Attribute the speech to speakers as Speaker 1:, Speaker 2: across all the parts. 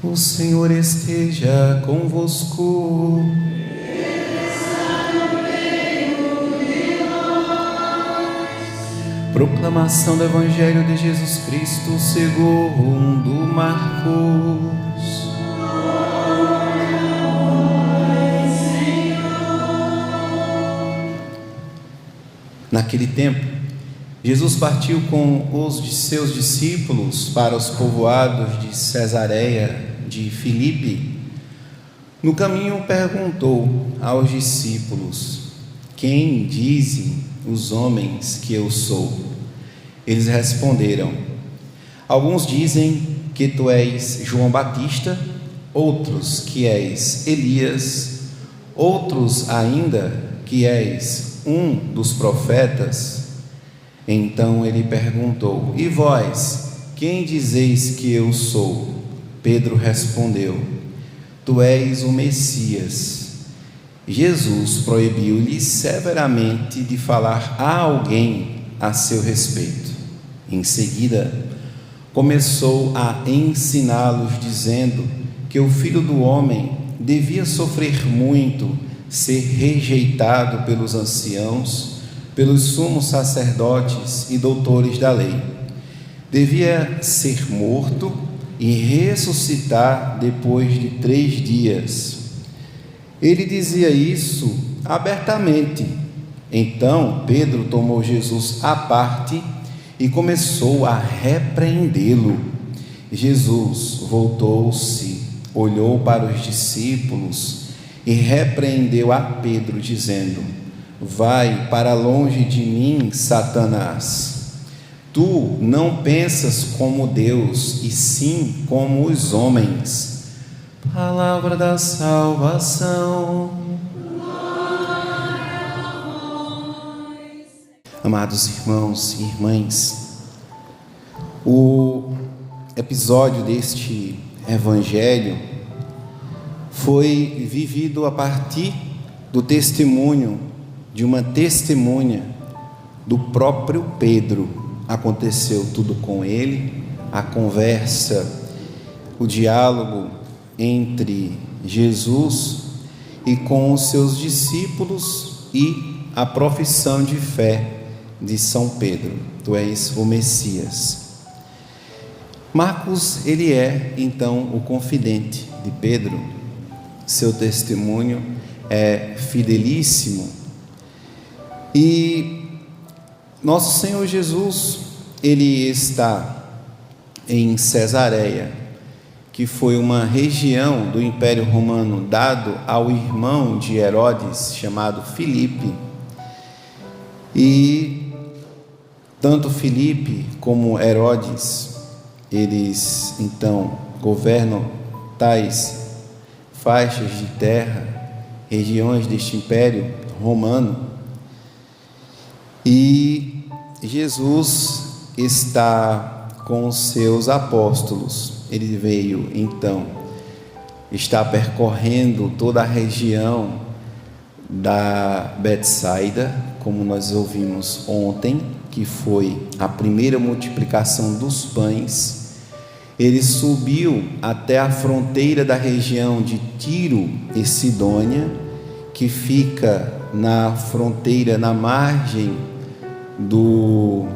Speaker 1: O Senhor esteja convosco. Proclamação do Evangelho de Jesus Cristo segundo Marcos. Naquele tempo, Jesus partiu com os seus discípulos para os povoados de Cesareia de Filipe. No caminho perguntou aos discípulos: quem dizem os homens que eu sou? Eles responderam: alguns dizem que tu és João Batista, outros que és Elias, outros ainda que és um dos profetas. Então ele perguntou: e vós, quem dizeis que eu sou? Pedro respondeu: tu és o Messias. Jesus proibiu-lhe severamente de falar a alguém a seu respeito. Em seguida, começou a ensiná-los, dizendo que o Filho do Homem devia sofrer muito, ser rejeitado pelos anciãos, pelos sumos sacerdotes e doutores da lei. Devia ser morto e ressuscitar depois de 3 dias. Ele dizia isso abertamente. Então Pedro tomou Jesus à parte e começou a repreendê-lo. Jesus voltou-se, olhou para os discípulos e repreendeu a Pedro, dizendo: vai para longe de mim, Satanás. Tu não pensas como Deus, e sim como os homens. Palavra da salvação. Amados irmãos e irmãs, o episódio deste evangelho foi vivido a partir do testemunho de uma testemunha do próprio Pedro. Aconteceu tudo com ele, a conversa, o diálogo entre Jesus e com os seus discípulos e a profissão de fé de São Pedro: tu és o Messias. Marcos, ele é então o confidente de Pedro. Seu testemunho é fidelíssimo. E nosso Senhor Jesus, ele está em Cesareia, que foi uma região do Império Romano dado ao irmão de Herodes, chamado Filipe. E tanto Filipe como Herodes, eles então governam tais faixas de terra, regiões deste Império Romano. E Jesus está com os seus apóstolos. Ele veio então, está percorrendo toda a região da Betsaida, como nós ouvimos ontem, que foi a primeira multiplicação dos pães. Ele subiu até a fronteira da região de Tiro e Sidônia, que fica na fronteira, na margem do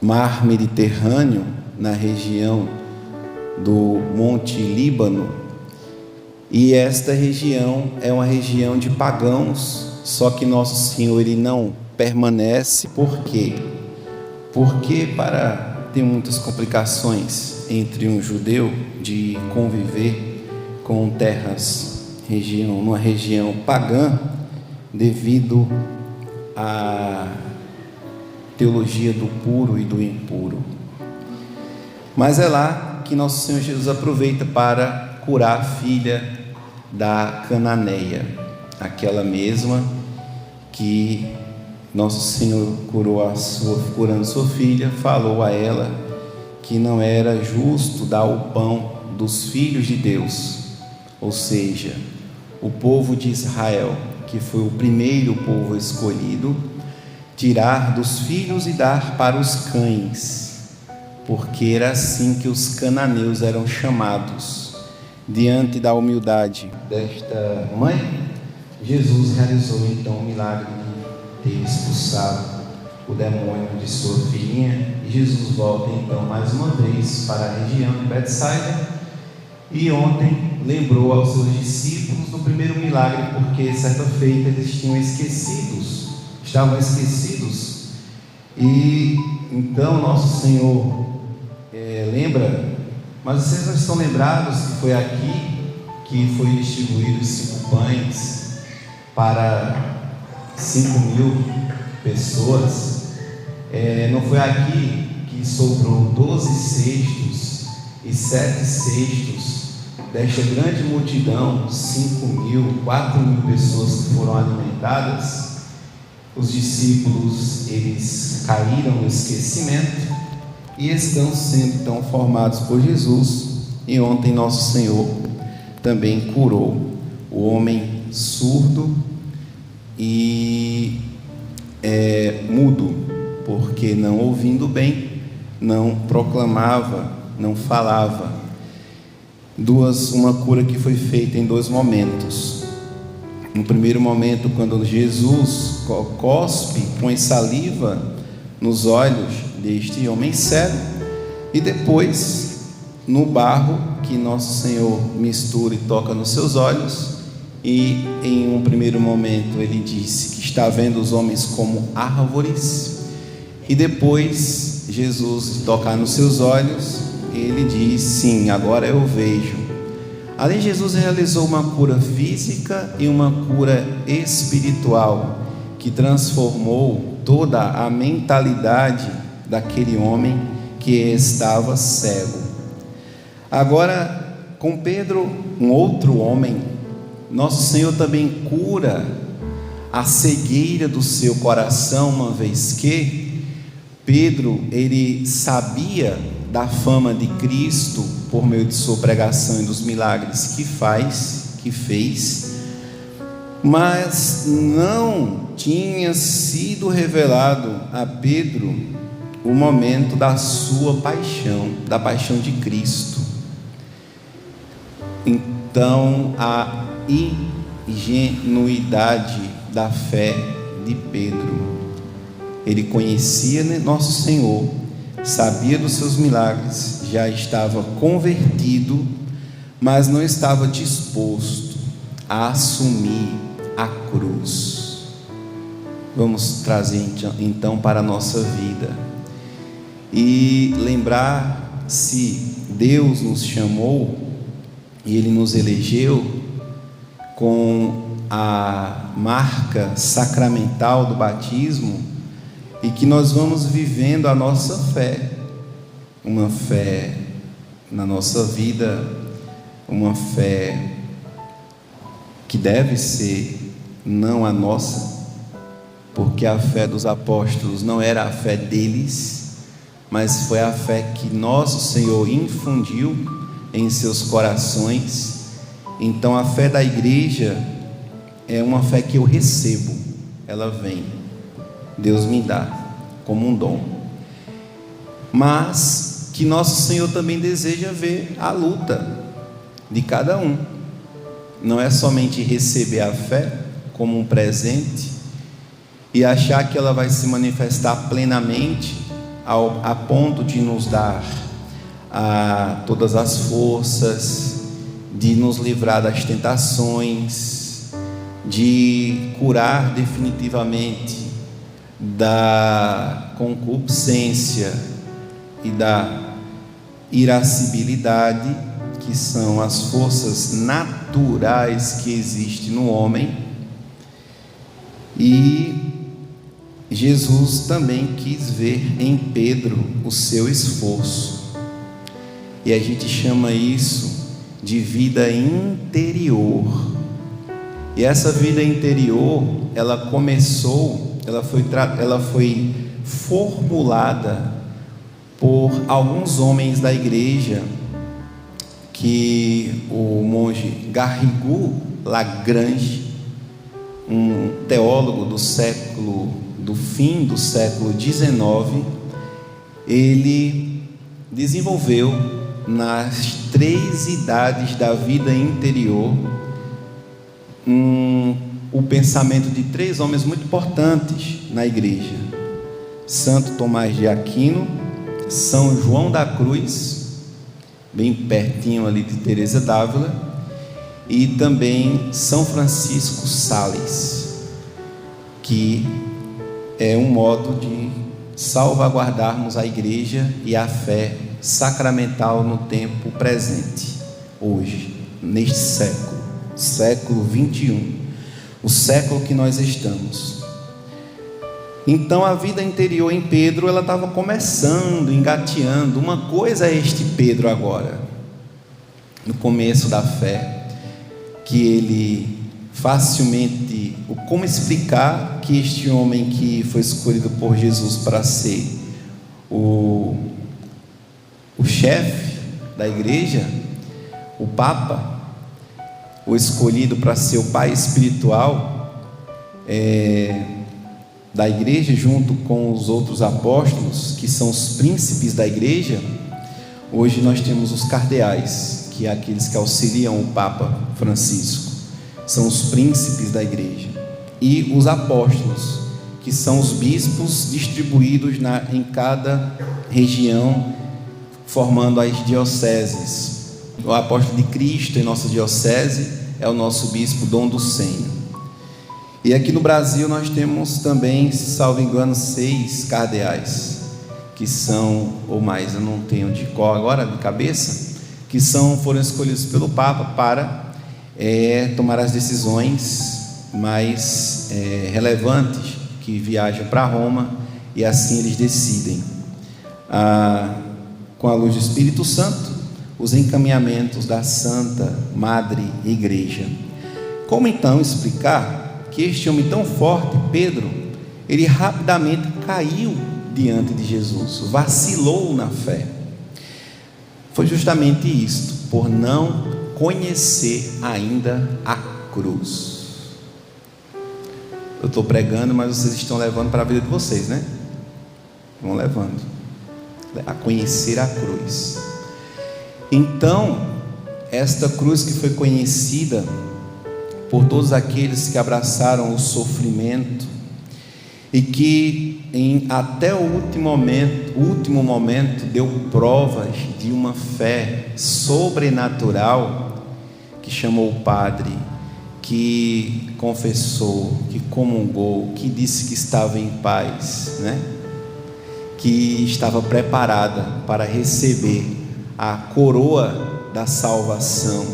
Speaker 1: mar Mediterrâneo, na região do Monte Líbano. E esta região é uma região de pagãos, só que Nosso Senhor, ele não permanece. Por quê? Porque tem muitas complicações entre um judeu de conviver com numa região pagã, devido à teologia do puro e do impuro. Mas é lá que Nosso Senhor Jesus aproveita para curar a filha da cananeia, aquela mesma que Nosso Senhor curando sua filha, falou a ela que não era justo dar o pão dos filhos de Deus, ou seja, o povo de Israel, que foi o primeiro povo escolhido, tirar dos filhos e dar para os cães. porque era assim que os cananeus eram chamados. Diante da humildade desta mãe, Jesus realizou então o milagre de ter expulsado o demônio de sua filhinha, e Jesus volta então mais uma vez para a região de Betsaida, e ontem lembrou aos seus discípulos do primeiro milagre, porque certa feita eles estavam esquecidos, e então nosso Senhor lembra, mas vocês não estão lembrados que foi aqui que foi distribuído os 5 pães para 5.000 pessoas? Não foi aqui que sobrou 12 cestos e 7 cestos desta grande multidão, 5.000, 4.000 pessoas que foram alimentadas? Os discípulos, eles caíram no esquecimento e estão sendo então formados por Jesus. E ontem nosso Senhor também curou o homem surdo e mudo, porque não ouvindo bem, não proclamava, não falava. Uma cura que foi feita em 2 momentos. No primeiro momento, quando Jesus cospe, põe saliva nos olhos deste homem cego, e depois no barro que nosso Senhor mistura e toca nos seus olhos, e em um primeiro momento ele disse que está vendo os homens como árvores, e depois Jesus tocar nos seus olhos, ele diz: sim, agora eu vejo. Ali Jesus realizou uma cura física e uma cura espiritual, que transformou toda a mentalidade daquele homem que estava cego. Agora, com Pedro, um outro homem, nosso Senhor também cura a cegueira do seu coração, uma vez que Pedro, ele sabia da fama de Cristo por meio de sua pregação e dos milagres que fez, mas não tinha sido revelado a Pedro o momento da sua paixão, da paixão de Cristo. Então, a ingenuidade da fé de Pedro, ele conhecia nosso Senhor, sabia dos seus milagres, já estava convertido, mas não estava disposto a assumir a cruz. Vamos trazer então para a nossa vida e lembrar, se Deus nos chamou e Ele nos elegeu com a marca sacramental do batismo, e que nós vamos vivendo a nossa fé, uma fé na nossa vida, uma fé que deve ser não a nossa, porque a fé dos apóstolos não era a fé deles, mas foi a fé que nosso Senhor infundiu em seus corações. Então a fé da igreja é uma fé que eu recebo, ela vem, Deus me dá como um dom, mas que nosso Senhor também deseja ver a luta de cada um. Não é somente receber a fé como um presente e achar que ela vai se manifestar plenamente a ponto de nos dar todas as forças, de nos livrar das tentações, de curar definitivamente da concupiscência e da irascibilidade, que são as forças naturais que existem no homem. E Jesus também quis ver em Pedro o seu esforço, e a gente chama isso de vida interior. E essa vida interior, ela foi formulada por alguns homens da igreja, que o monge Garrigou Lagrange, um teólogo do fim do século XIX, ele desenvolveu nas 3 idades da vida interior o pensamento de 3 homens muito importantes na igreja: Santo Tomás de Aquino, São João da Cruz, bem pertinho ali de Teresa d'Ávila, e também São Francisco Sales, que é um modo de salvaguardarmos a igreja e a fé sacramental no tempo presente, hoje, neste século 21, o século que nós estamos. Então a vida interior em Pedro, ela estava começando, engateando. Uma coisa é este Pedro agora, no começo da fé, que ele facilmente, como explicar que este homem que foi escolhido por Jesus para ser o chefe da igreja, o Papa, o escolhido para ser o pai espiritual da igreja, junto com os outros apóstolos, que são os príncipes da igreja. Hoje nós temos os cardeais, que é aqueles que auxiliam o Papa Francisco, são os príncipes da igreja, e os apóstolos, que são os bispos distribuídos em cada região, formando as dioceses. O apóstolo de Cristo em nossa diocese é o nosso bispo Dom Ducenho. E aqui no Brasil nós temos também, se salvo engano, 6 cardeais, que são, ou mais, eu não tenho de cor agora, de cabeça, que foram escolhidos pelo Papa para tomar as decisões mais relevantes, que viajam para Roma, e assim eles decidem, com a luz do Espírito Santo, os encaminhamentos da Santa Madre Igreja. Como então explicar que este homem tão forte, Pedro, ele rapidamente caiu diante de Jesus, vacilou na fé? Foi justamente isto, por não conhecer ainda a cruz. Eu estou pregando, mas vocês estão levando para a vida de vocês, né? Vão levando a conhecer a cruz. Então, esta cruz que foi conhecida por todos aqueles que abraçaram o sofrimento e que até o último momento deu provas de uma fé sobrenatural, que chamou o padre, que confessou, que comungou, que disse que estava em paz, né? Que estava preparada para receber a coroa da salvação,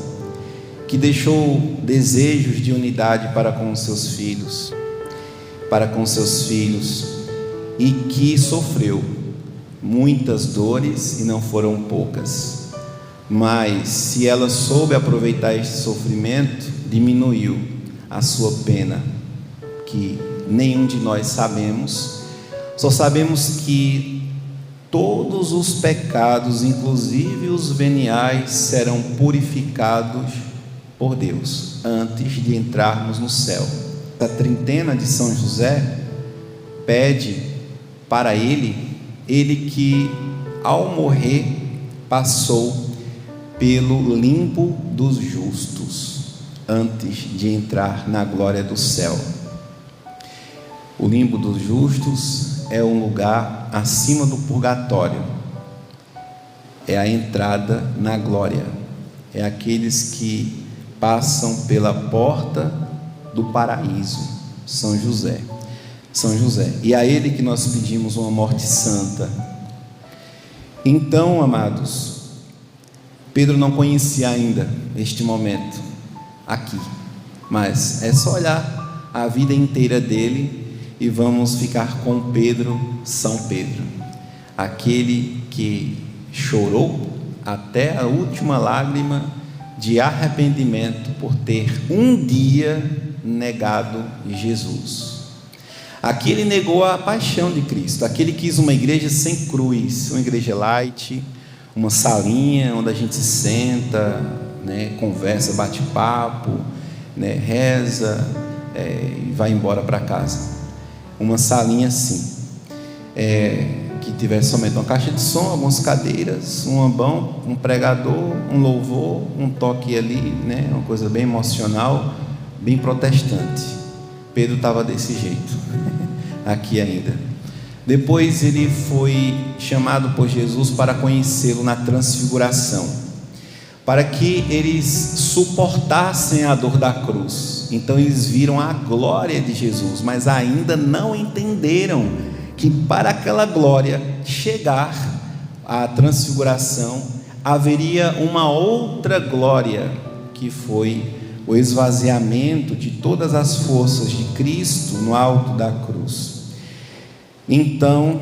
Speaker 1: que deixou desejos de unidade para com seus filhos, e que sofreu muitas dores, e não foram poucas, mas se ela soube aproveitar este sofrimento, diminuiu a sua pena, que nenhum de nós sabemos. Só sabemos que todos os pecados, inclusive os veniais, serão purificados por Deus antes de entrarmos no céu. A trintena de São José pede para ele que ao morrer passou pelo limbo dos justos antes de entrar na glória do céu. O limbo dos justos é um lugar acima do purgatório, é a entrada na glória, é aqueles que passam pela porta do paraíso. São José, e a ele que nós pedimos uma morte santa. Então, amados, Pedro não conhecia ainda este momento aqui, mas é só olhar a vida inteira dele e vamos ficar com Pedro, São Pedro, aquele que chorou até a última lágrima de arrependimento por ter um dia negado Jesus. Aqui ele negou a paixão de Cristo. Aqui ele quis uma igreja sem cruz, uma igreja light, uma salinha onde a gente se senta, né, conversa, bate papo, né, reza, e vai embora para casa. Uma salinha assim. que tivesse somente uma caixa de som, algumas cadeiras, um ambão, um pregador, um louvor, um toque ali, né? Uma coisa bem emocional, bem protestante. Pedro estava desse jeito, aqui ainda. Depois ele foi chamado por Jesus para conhecê-lo na transfiguração, para que eles suportassem a dor da cruz. Então eles viram a glória de Jesus, mas ainda não entenderam que para aquela glória chegar à transfiguração, haveria uma outra glória, que foi o esvaziamento de todas as forças de Cristo no alto da cruz. Então,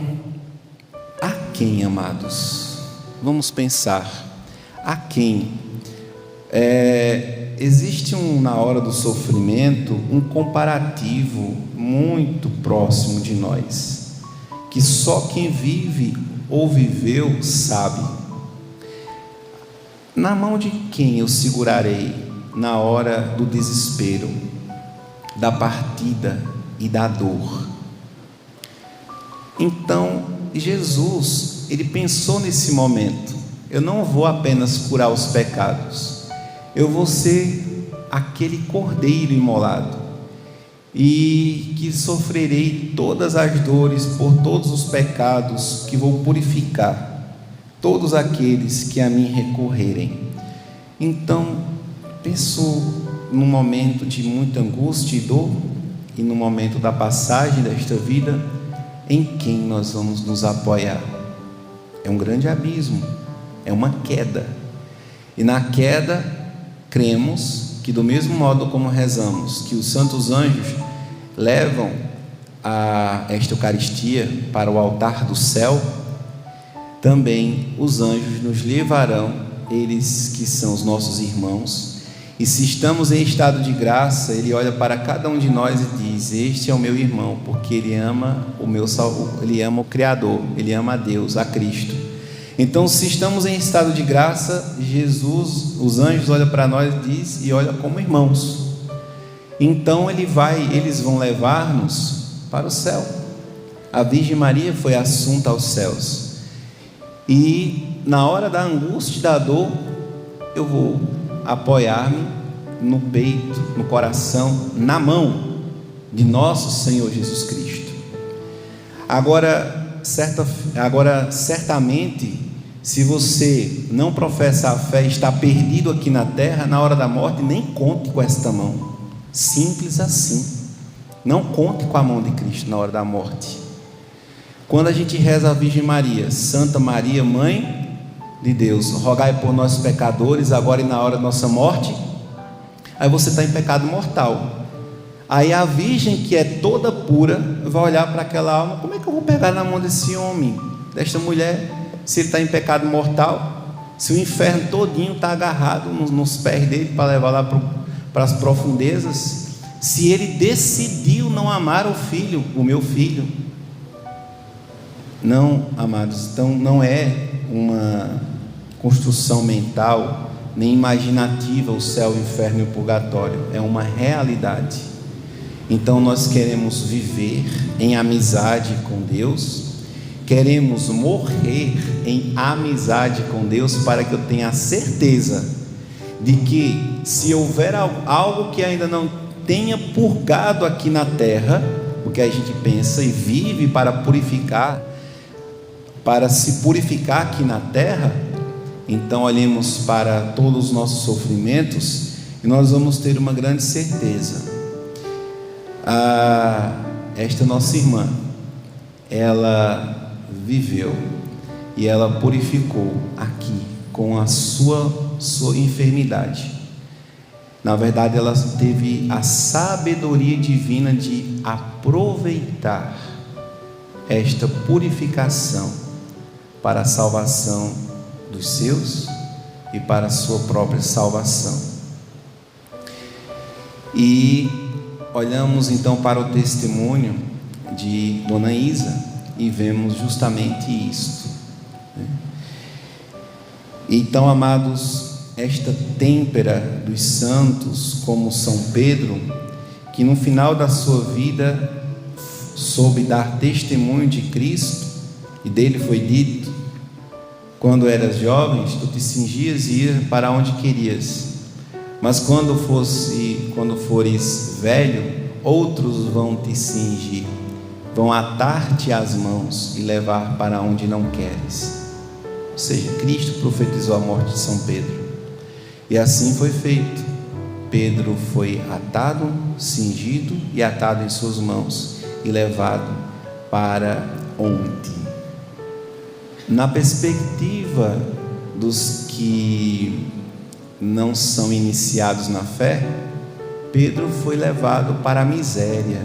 Speaker 1: a quem, amados? Vamos pensar, a quem? Existe na hora do sofrimento um comparativo muito próximo de nós, que só quem vive ou viveu sabe. Na mão de quem eu segurarei na hora do desespero, da partida e da dor? Então, Jesus, ele pensou nesse momento: eu não vou apenas curar os pecados, eu vou ser aquele cordeiro imolado, e que sofrerei todas as dores por todos os pecados, que vou purificar todos aqueles que a mim recorrerem. Então, pensou num momento de muita angústia e dor, e no momento da passagem desta vida, em quem nós vamos nos apoiar? É um grande abismo, é uma queda, e na queda cremos que, do mesmo modo como rezamos que os santos anjos levam esta Eucaristia para o altar do céu, também os anjos nos levarão, eles que são os nossos irmãos. E se estamos em estado de graça, ele olha para cada um de nós e diz: este é o meu irmão, porque ele ama ele ama o Criador, ele ama a Deus, a Cristo. Então, se estamos em estado de graça, Jesus, os anjos olham para nós e olham como irmãos. Então eles vão levar-nos para o céu. A Virgem Maria foi assunta aos céus, e na hora da angústia e da dor, eu vou apoiar-me no peito, no coração, na mão de nosso Senhor Jesus Cristo. Agora, certamente, se você não professa a fé e está perdido aqui na terra, na hora da morte, nem conte com esta mão. Simples assim. Não conte com a mão de Cristo na hora da morte. Quando a gente reza a Virgem Maria: Santa Maria, Mãe de Deus, rogai por nós pecadores, agora e na hora da nossa morte. Aí você está em pecado mortal. Aí a Virgem, que é toda pura, vai olhar para aquela alma: como é que eu vou pegar na mão desse homem, desta mulher, se ele está em pecado mortal, se o inferno todinho está agarrado nos pés dele para levar lá para as profundezas, se ele decidiu não amar o meu filho? Não, amados, então não é uma construção mental nem imaginativa o céu, o inferno e o purgatório, é uma realidade. Então nós queremos viver em amizade com Deus, queremos morrer em amizade com Deus, para que eu tenha a certeza de que, se houver algo que ainda não tenha purgado aqui na terra, porque a gente pensa e vive para se purificar aqui na terra, então olhemos para todos os nossos sofrimentos e nós vamos ter uma grande certeza. Esta nossa irmã, ela viveu e ela purificou aqui com a sua enfermidade. Na verdade, ela teve a sabedoria divina de aproveitar esta purificação para a salvação dos seus e para a sua própria salvação. E olhamos então para o testemunho de Dona Isa e vemos justamente isto. Então, amados, esta têmpera dos santos, como São Pedro, que no final da sua vida soube dar testemunho de Cristo, E dele foi dito: quando eras jovem, tu te cingias e ias para onde querias, mas quando fores velho, outros vão te cingir, vão atar-te as mãos e levar para onde não queres. Ou seja, Cristo profetizou a morte de São Pedro, e assim foi feito. Pedro foi atado, cingido e atado em suas mãos e levado para onde? Na perspectiva dos que não são iniciados na fé, Pedro foi levado para a miséria.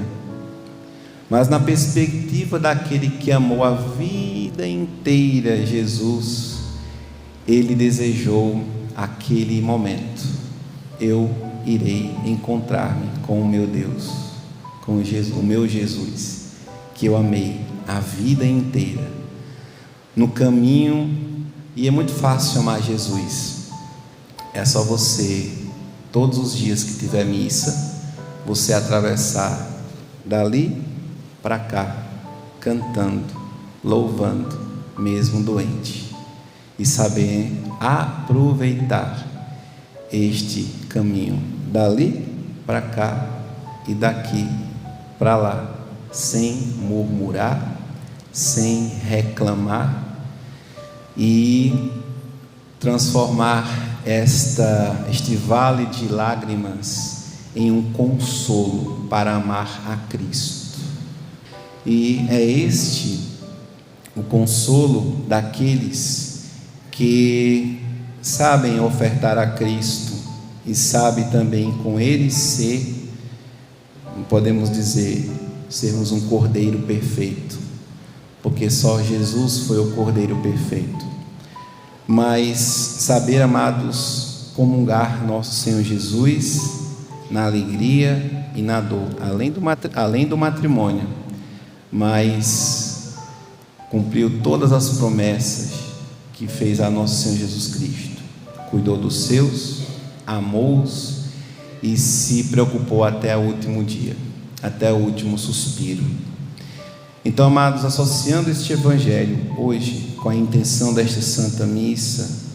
Speaker 1: Mas na perspectiva daquele que amou a vida inteira Jesus, ele desejou aquele momento: eu irei encontrar-me com o meu Deus, com Jesus, o meu Jesus, que eu amei a vida inteira. No caminho, e é muito fácil amar Jesus, é só você, todos os dias que tiver missa, você atravessar dali para cá, cantando, louvando, mesmo doente, e saber aproveitar este caminho, dali para cá e daqui para lá, sem murmurar, sem reclamar, e transformar este vale de lágrimas em um consolo para amar a Cristo. E é este o consolo daqueles que sabem ofertar a Cristo e sabem também com Ele podemos dizer, sermos um cordeiro perfeito, porque só Jesus foi o cordeiro perfeito. Mas saber, amados, comungar nosso Senhor Jesus na alegria e na dor, além do matrimônio, mas cumpriu todas as promessas que fez a nosso Senhor Jesus Cristo. Cuidou dos seus, amou-os e se preocupou até o último dia, até o último suspiro. Então, amados, associando este Evangelho hoje com a intenção desta Santa Missa,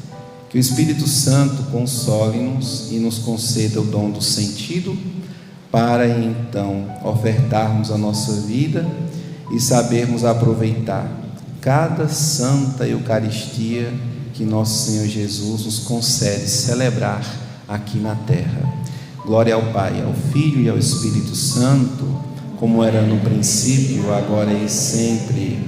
Speaker 1: que o Espírito Santo console-nos e nos conceda o dom do sentido, para então ofertarmos a nossa vida e sabermos aproveitar cada Santa Eucaristia que nosso Senhor Jesus nos concede celebrar aqui na terra. Glória ao Pai, ao Filho e ao Espírito Santo, como era no princípio, agora e sempre.